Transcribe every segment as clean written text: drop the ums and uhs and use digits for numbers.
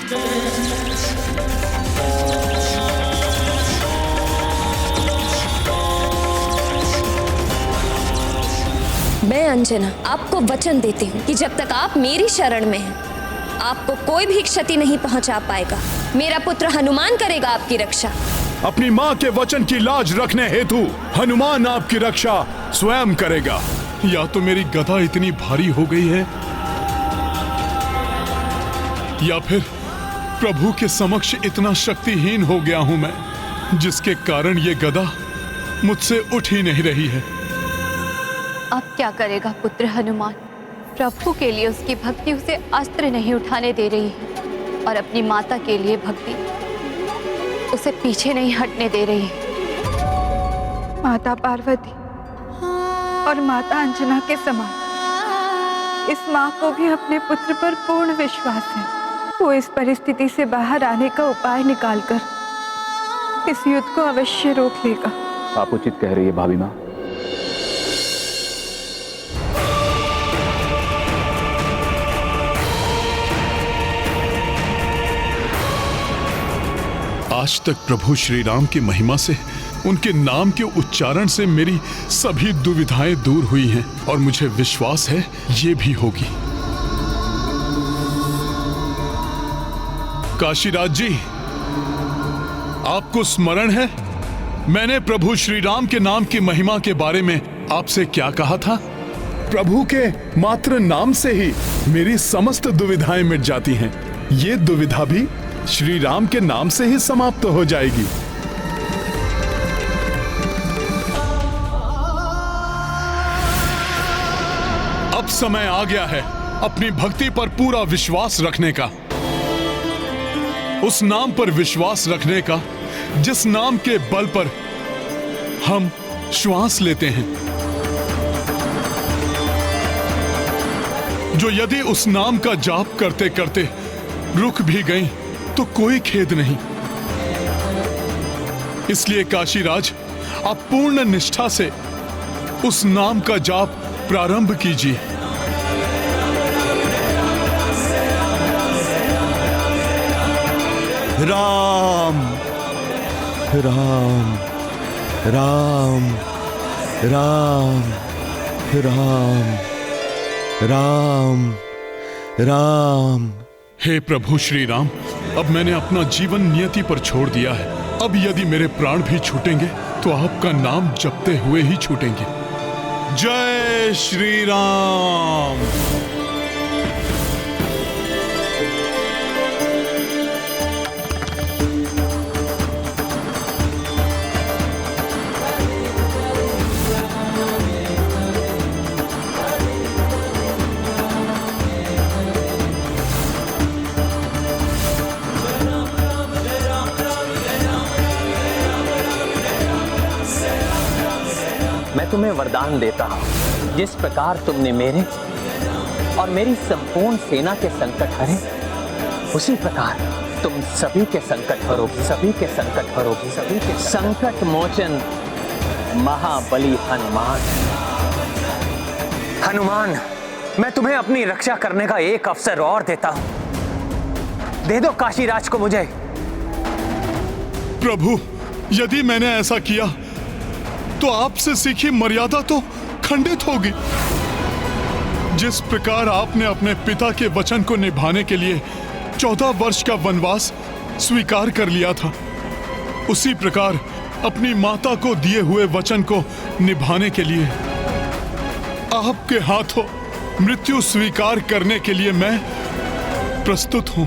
मैं अंजना आपको वचन देती हूँ कि जब तक आप मेरी शरण में हैं, आपको कोई भी क्षति नहीं पहुंचा पाएगा। मेरा पुत्र हनुमान करेगा आपकी रक्षा। अपनी माँ के वचन की लाज रखने हेतु हनुमान आपकी रक्षा स्वयं करेगा। या तो मेरी गदा इतनी भारी हो गई है, या फिर प्रभु के समक्ष इतना शक्तिहीन हो गया हूं मैं, जिसके कारण ये गदा मुझसे उठ ही नहीं रही है। अब क्या करेगा पुत्र हनुमान? प्रभु के लिए उसकी भक्ति उसे अस्त्र नहीं उठाने दे रही है, और अपनी माता के लिए भक्ति उसे पीछे नहीं हटने दे रही है। माता पार्वती और माता अंजना के समान इस माँ को भी अपने पुत्र पर पूर्ण विश्वास है। वो इस परिस्थिति से बाहर आने का उपाय निकालकर इस युद्ध को अवश्य रोक लेगा। आप उचित कह रही है भाभी माँ। आज तक प्रभु श्री राम की महिमा से, उनके नाम के उच्चारण से मेरी सभी दुविधाएं दूर हुई हैं, और मुझे विश्वास है ये भी होगी। काशीराज जी, आपको स्मरण है मैंने प्रभु श्री राम के नाम की महिमा के बारे में आपसे क्या कहा था? प्रभु के मात्र नाम से ही मेरी समस्त दुविधाएं मिट जाती हैं। ये दुविधा भी श्री राम के नाम से ही समाप्त हो जाएगी। अब समय आ गया है अपनी भक्ति पर पूरा विश्वास रखने का, उस नाम पर विश्वास रखने का जिस नाम के बल पर हम श्वास लेते हैं, जो यदि उस नाम का जाप करते करते रुक भी गई तो कोई खेद नहीं। इसलिए काशीराज, आप पूर्ण निष्ठा से उस नाम का जाप प्रारंभ कीजिए। राम राम राम राम राम राम राम। हे प्रभु श्री राम, अब मैंने अपना जीवन नियति पर छोड़ दिया है। अब यदि मेरे प्राण भी छूटेंगे तो आपका नाम जपते हुए ही छूटेंगे। जय श्री राम। मैं तुम्हें वरदान देता हूं, जिस प्रकार तुमने मेरे और मेरी संपूर्ण सेना के संकट हरे, उसी प्रकार तुम सभी के संकट हरोगी, सभी के संकट हरोगी, सभी के संकट मोचन महाबली हनुमान। हनुमान, मैं तुम्हें अपनी रक्षा करने का एक अवसर और देता हूं। दे दो काशीराज को मुझे। प्रभु, यदि मैंने ऐसा किया तो आपसे सीखी मर्यादा तो खंडित होगी। जिस प्रकार आपने अपने पिता के वचन को निभाने के लिए 14 वर्ष का वनवास स्वीकार कर लिया था, उसी प्रकार अपनी माता को दिए हुए वचन को निभाने के लिए आपके हाथों मृत्यु स्वीकार करने के लिए मैं प्रस्तुत हूं।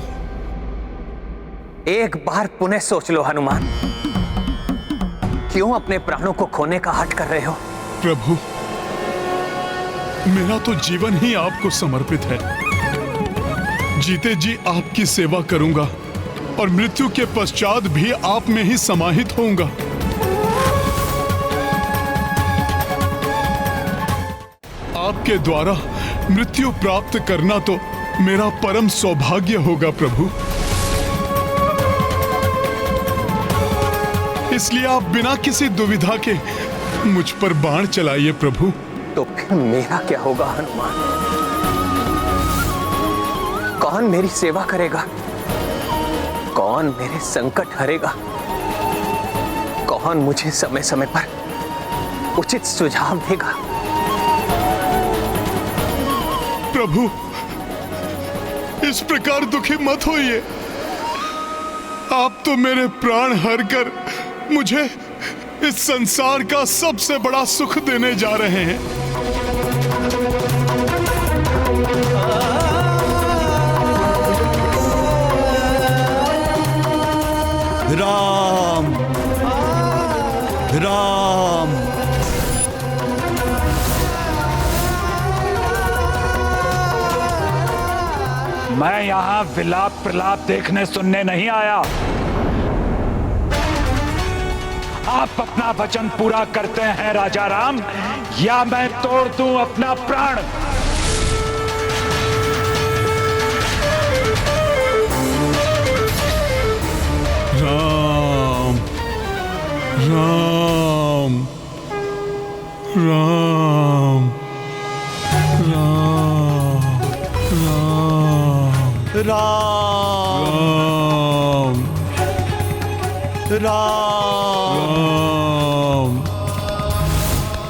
एक बार पुनः सोच लो हनुमान, क्यों अपने प्राणों को खोने का हठ कर रहे हो? प्रभु, मेरा तो जीवन ही आपको समर्पित है। जीते जी आपकी सेवा करूंगा और मृत्यु के पश्चात भी आप में ही समाहित होऊंगा। आपके द्वारा मृत्यु प्राप्त करना तो मेरा परम सौभाग्य होगा प्रभु। इसलिए आप बिना किसी दुविधा के मुझ पर बाण चलाइए प्रभु। तो फिर मेरा क्या होगा हनुमान? कौन मेरी सेवा करेगा? कौन मेरे संकट हरेगा? कौन मुझे समय समय पर उचित सुझाव देगा? प्रभु, इस प्रकार दुखी मत होइए। आप तो मेरे प्राण हर कर मुझे इस संसार का सबसे बड़ा सुख देने जा रहे हैं। राम राम मैं यहाँ विलाप प्रलाप देखने सुनने नहीं आया। आप अपना वचन पूरा करते हैं राजा राम, या मैं तोड़ दूं अपना प्राण। राम राम राम राम राम राम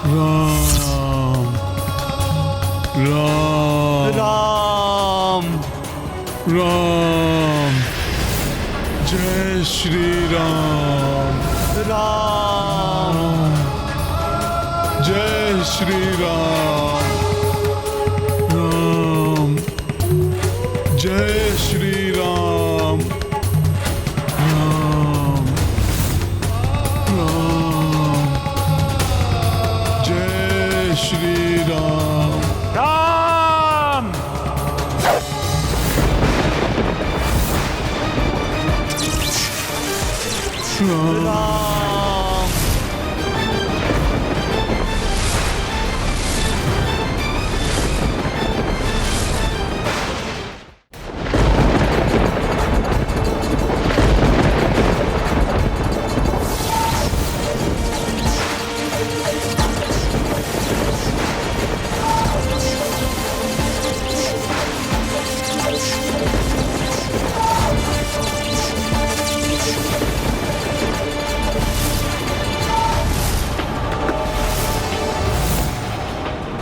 राम राम राम राम। जय श्री राम। राम जय श्री राम। राम जय श्री राम। राम राम जय श्री राम। राम राम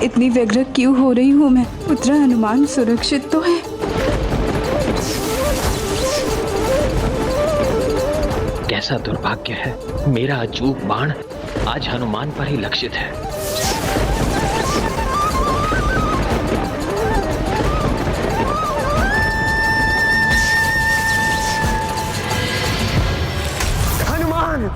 इतनी व्यग्र क्यों हो रही हूँ मैं? पुत्र हनुमान सुरक्षित तो है? कैसा दुर्भाग्य है, मेरा अचूक बाण आज हनुमान पर ही लक्षित है। हनुमान!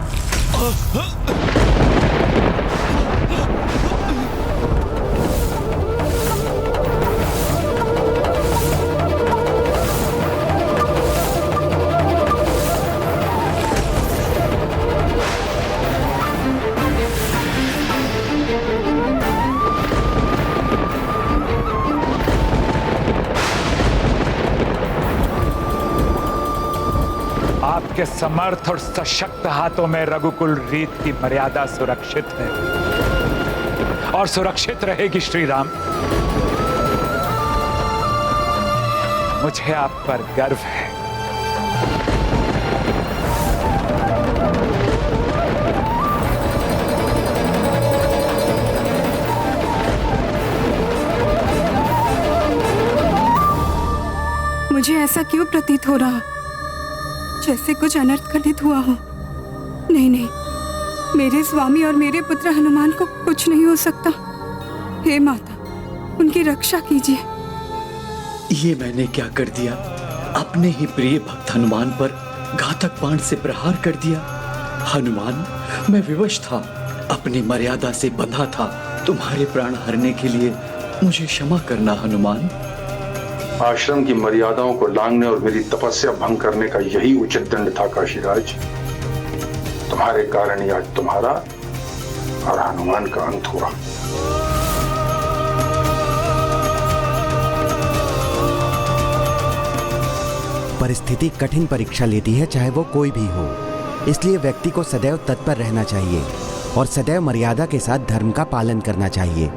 आपके समर्थ और सशक्त हाथों में रघुकुल रीत की मर्यादा सुरक्षित है और सुरक्षित रहेगी श्री राम। मुझे आप पर गर्व है। मुझे ऐसा क्यों प्रतीत हो रहा जैसे कुछ अनर्थ घटित हुआ हो? नहीं नहीं, मेरे स्वामी और मेरे पुत्र हनुमान को कुछ नहीं हो सकता। हे माता, उनकी रक्षा कीजिए। ये मैंने क्या कर दिया? अपने ही प्रिय भक्त हनुमान पर घातक बाण से प्रहार कर दिया। हनुमान, मैं विवश था, अपनी मर्यादा से बंधा था। तुम्हारे प्राण हरने के लिए मुझे क्षमा करना हनुमान। आश्रम की मर्यादाओं को लांघने और मेरी तपस्या भंग करने का यही उचित दंड था काशीराज। तुम्हारे कारण ही आज तुम्हारा और हनुमान का अंत हुआ। परिस्थिति कठिन परीक्षा लेती है, चाहे वो कोई भी हो। इसलिए व्यक्ति को सदैव तत्पर रहना चाहिए और सदैव मर्यादा के साथ धर्म का पालन करना चाहिए।